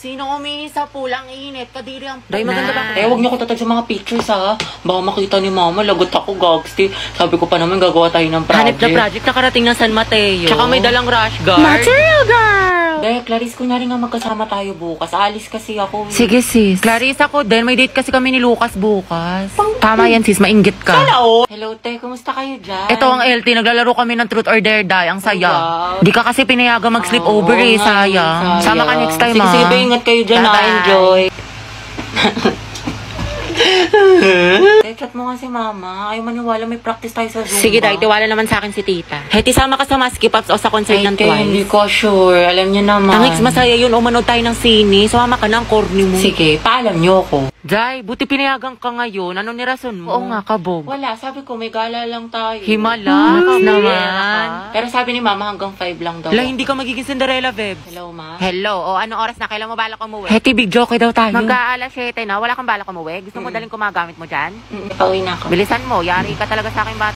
Sino umihi sa pulang init? Kadiri ang Day, maganda ba? huwag niyo ko tatag sa mga pictures, ha? Baka makita ni mama, lagot ako, gagsti. Sabi ko pa naman, gagawa tayo ng project. Hanip na project, nakarating ng San Mateo. Tsaka may dalang rush guard. Material girl! Day, Clarice, kunyari nga magkasama tayo bukas. Alis kasi ako. Sige sis. Clarice ako din, may date kasi kami ni Lucas bukas. Tama yan sis, mainggit ka. Hello, te. Kumusta kayo dyan? Ito ang LT, naglalaro kami ng Truth or Dare Die. Ang saya. Wow. Di ka kasi pinayagan mag-sleep over Oo eh, nga, sayang. Sama ka next time, sige, ha? sige, ba, ingat kayo dyan, ha? Bye-bye. Enjoy. Chat mo nga si mama. Ayaw maniwala, may practice tayo sa Zumba. Sige, Day, tiwala naman sa akin si tita. Heti, sama ka sa Maski Pops o sa concert ng Te, hindi Twice. ko sure. Alam niyo naman. Tangix, masaya yun. O manood tayo ng sine. Sumama ka na ang corny mo. Sige, paalam niyo ako. Day, buti pinayagan ka ngayon. Anong nirason mo? Oo nga, kabog. Wala, sabi ko, may gala lang tayo. Himala naman. Pero sabi ni mama, hanggang 5 lang daw. Hala, hindi ka magiging Cinderella, Bebs. Hello, ma. Hello, o anong oras na? Kailan mo balak umuwi? Heti, big joke daw tayo. Mag-aalas 7 na. Wala kang balak umuwi? Gusto mo daling kumagamit mo dyan? Pauwi na ako. Bilisan mo, yari ka talaga sa akin bata.